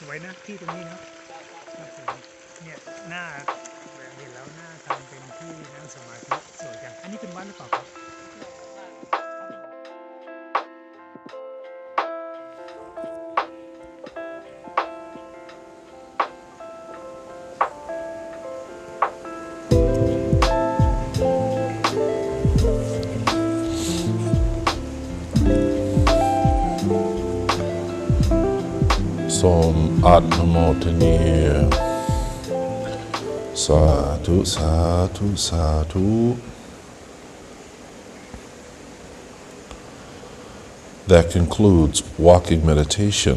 สวยนะที่ตรงนี้เนาะเนี่ยหน้าแบบเห็นแล้วหน้าทำเป็นที่นั่งสมาธิสวยจังอันนี้เป็นวัดหรือเปล่าครับសូមអនុមោទនាសាធុសាធុសាធុ That concludes walking meditation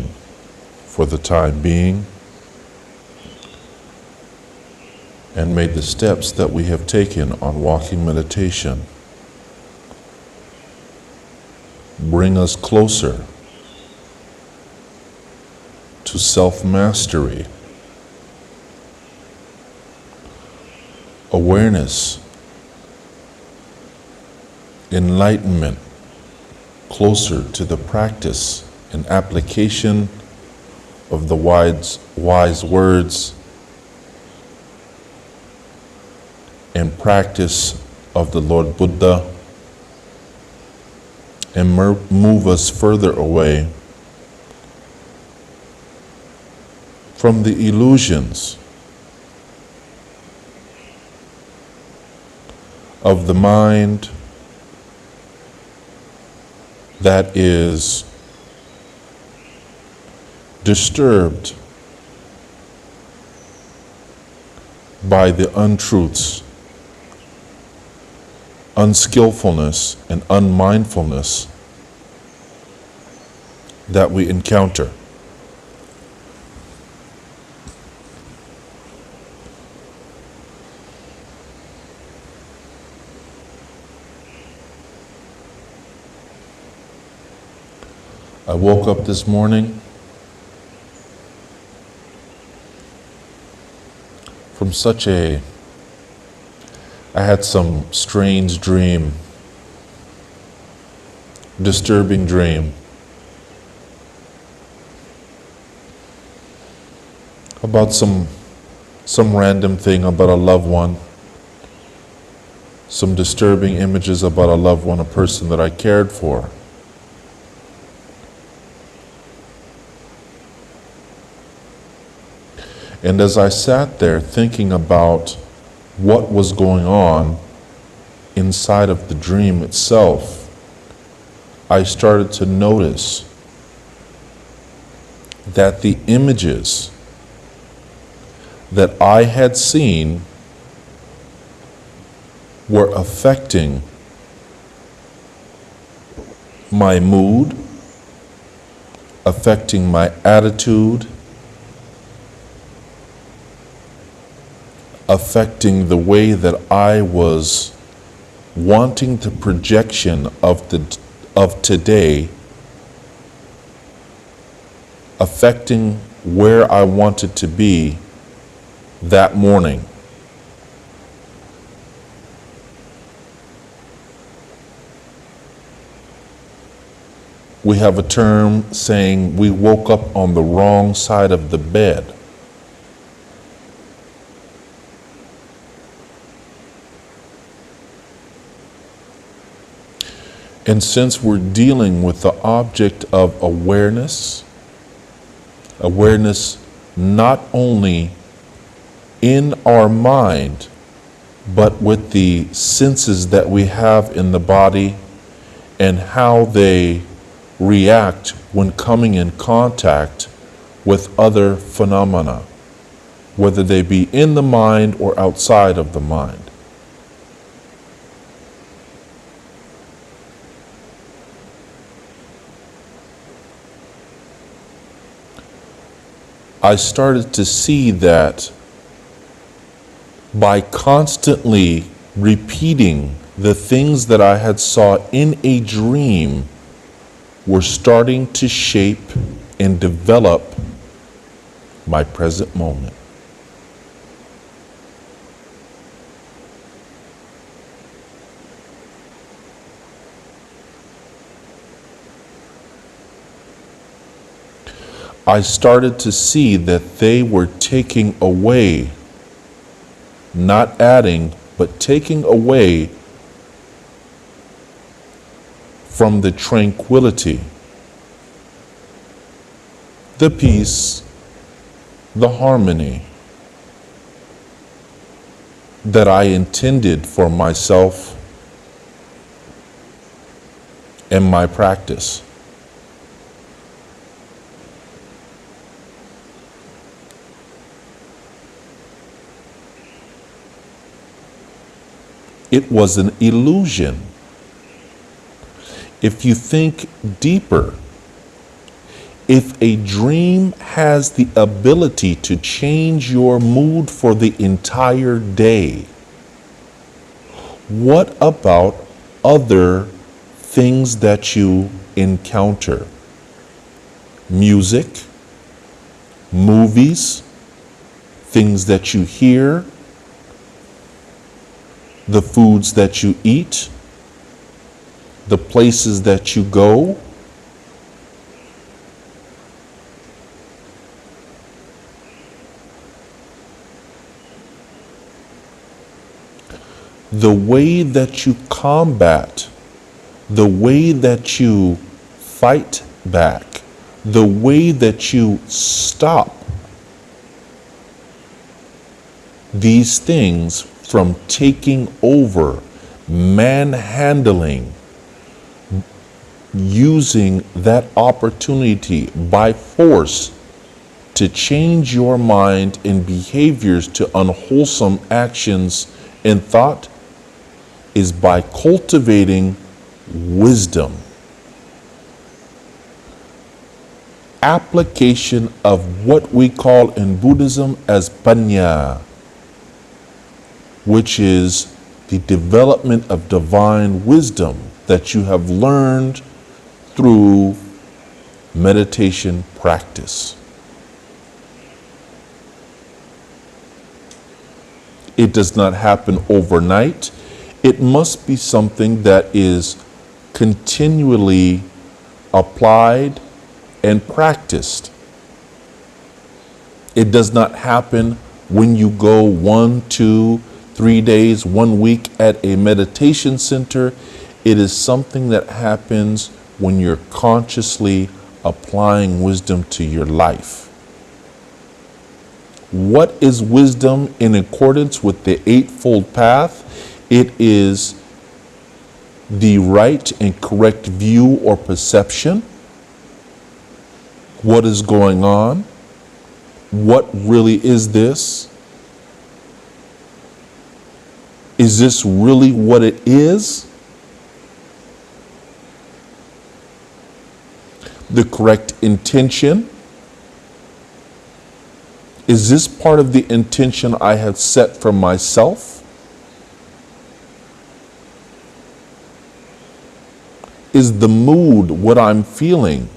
for the time being, and may the steps that we have taken on walking meditation bring us closer to self-mastery, awareness, enlightenment, closer to the practice and application of the wise words and practice of the Lord Buddha, and move us further away from the illusions of the mind that is disturbed by the untruths, unskillfulness, and unmindfulness that we encounter. I woke up this morning from I had some strange dream, disturbing dream about some random thing about a loved one, some disturbing images about a loved one, a person that I cared for. And as I sat there thinking about what was going on inside of the dream itself, I started to notice that the images that I had seen were affecting my mood, affecting my attitude, affecting the way that I was wanting the projection of today, affecting where I wanted to be that morning. We have a term saying we woke up on the wrong side of the bed. And since we're dealing with the object of awareness not only in our mind, but with the senses that we have in the body and how they react when coming in contact with other phenomena, whether they be in the mind or outside of the mind. I started to see that by constantly repeating the things that I had saw in a dream were starting to shape and develop my present moment. I started to see that they were taking away, not adding, but taking away from the tranquility, the peace, the harmony that I intended for myself and my practice. It was an illusion. If you think deeper, if a dream has the ability to change your mood for the entire day, what about other things that you encounter? Music, movies, things that you hear, the foods that you eat, the places that you go. The way that you combat, the way that you fight back, the way that you stop these things from taking over, manhandling, using that opportunity by force to change your mind and behaviors to unwholesome actions and thought, is by cultivating wisdom. Application of what we call in Buddhism as panya, which is the development of divine wisdom that you have learned through meditation practice. It does not happen overnight. It must be something that is continually applied and practiced. It does not happen when you go 1, 2, 3 days, 1 week at a meditation center. It is something that happens when you're consciously applying wisdom to your life. What is wisdom in accordance with the Eightfold Path? It is the right and correct view or perception. What is going on? What really is this? Is this really what it is? The correct intention. Is this part of the intention I have set for myself? Is the mood, what I'm feeling,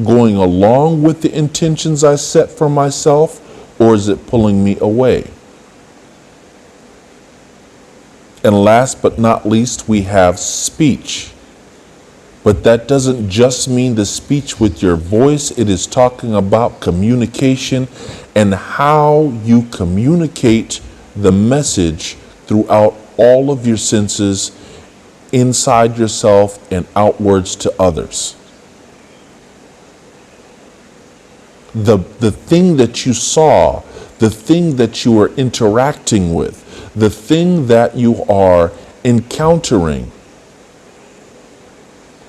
going along with the intentions I set for myself, or is it pulling me away? And last but not least, we have speech. But that doesn't just mean the speech with your voice. It is talking about communication and how you communicate the message throughout all of your senses, inside yourself and outwards to others. The thing that you saw, the thing that you are interacting with, the thing that you are encountering,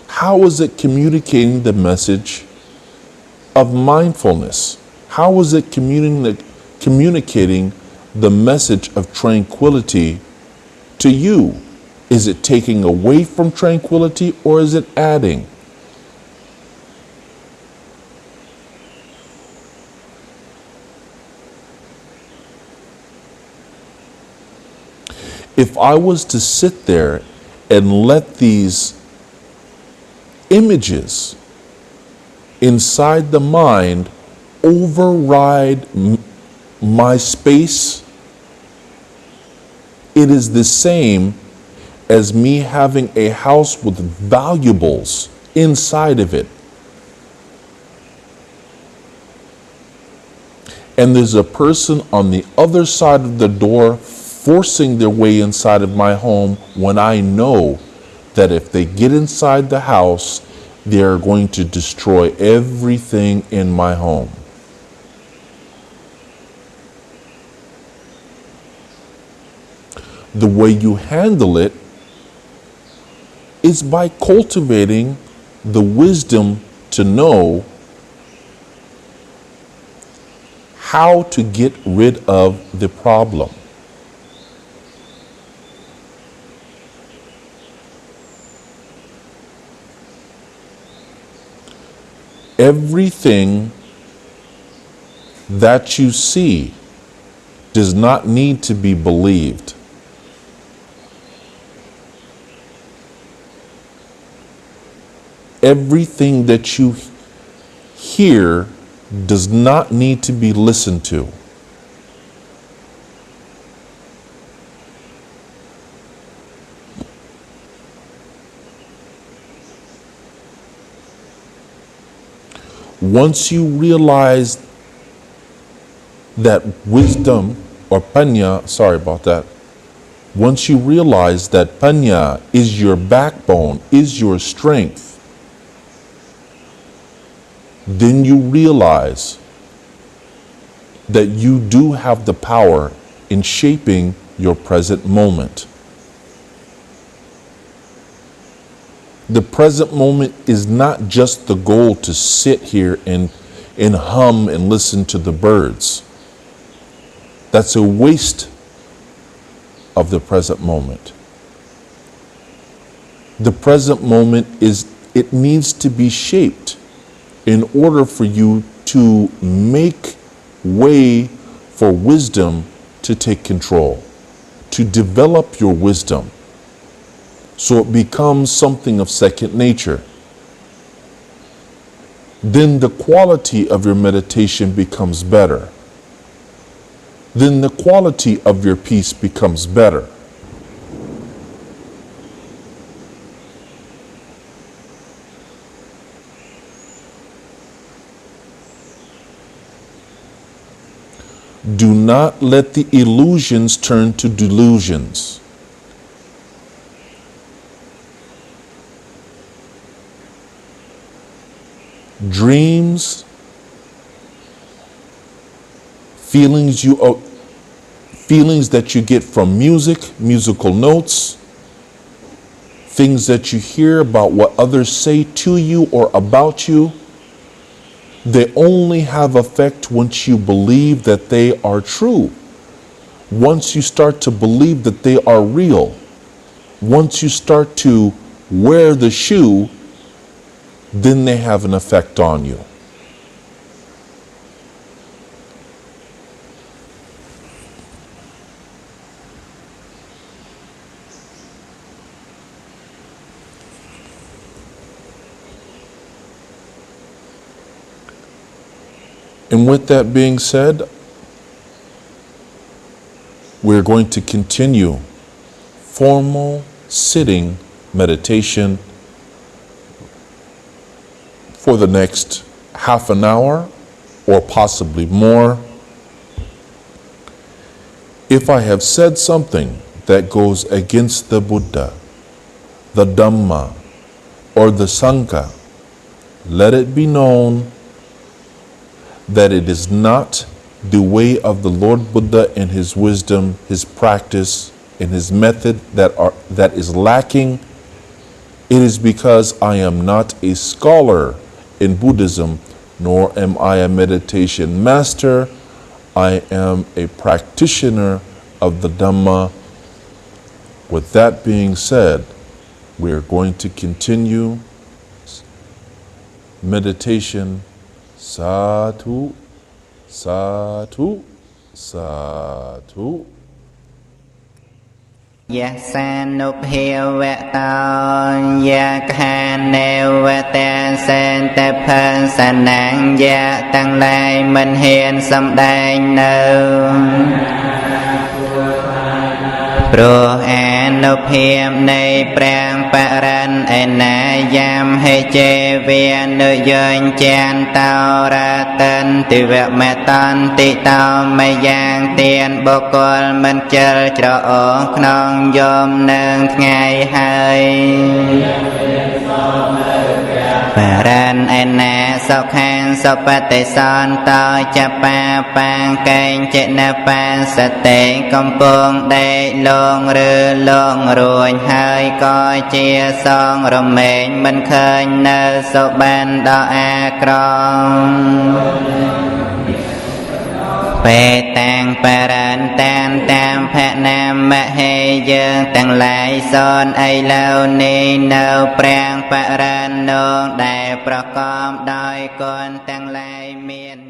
how is it communicating the message of mindfulness? How is it communicating the message of tranquility to you? Is it taking away from tranquility, or is it adding? If I was to sit there and let these images inside the mind override my space, it is the same as me having a house with valuables inside of it. and there's a person on the other side of the door forcing their way inside of my home when I know that if they get inside the house, they are going to destroy everything in my home. The way you handle it is by cultivating the wisdom to know how to get rid of the problem. Everything that you see does not need to be believed. Everything that you hear does not need to be listened to. Once you realize that wisdom or panya, sorry about that, once you realize that panya is your backbone, is your strength, then you realize that you do have the power in shaping your present moment. The present moment is not just the goal to sit here and hum and listen to the birds. That's a waste of the present moment. The present moment it needs to be shaped in order for you to make way for wisdom to take control, to develop your wisdom, so it becomes something of second nature. Then the quality of your meditation becomes better. Then the quality of your peace becomes better. Do not let the illusions turn to delusions. Dreams, feelings that you get from music, musical notes, things that you hear about what others say to you or about you, they only have effect once you believe that they are true. Once you start to believe that they are real, once you start to wear the shoe, then they have an effect on you. And with that being said, we're going to continue formal sitting meditation for the next half an hour or possibly more. If I have said something that goes against the Buddha, the Dhamma, or the Sangha, let it be known that it is not the way of the Lord Buddha and his wisdom, his practice, and his method that is lacking. It is because I am not a scholar in Buddhism, nor am I a meditation master. I am a practitioner of the Dhamma. With that being said, we are going to continue meditation. Sadhu, sadhu, sadhu. Yasanubhivata yakhanevata santapha sanang ya tăng lai mình hiền xâm đành nâu. Pro an នុភាពនៃព្រះបរិញ្ញឯណាយាមហេជេវានុយញ្ចានតោរតិនទិវមេតន្តិតោមយ៉ាងទានបុគ្គលមិនចិលច្រអូសក្នុងយមនឹងថ្ងៃហើយបរិញ្ញឯណាសុខានសុបតិសន្តោចបាបាងកេងចេនបាសតិកំពុងដេកលងឬលងរួញហើយក៏ជាសងរមែងមិនឃើញនៅសុបានដ៏អាក្រមពេតាំងបរិន្តានតាមភណាមហេយើងទាំងឡាយសនឥឡូវនេះនៅព្រះបរិញ្ញនងដែលប្រកបដោយគុណទាំងឡាយមាន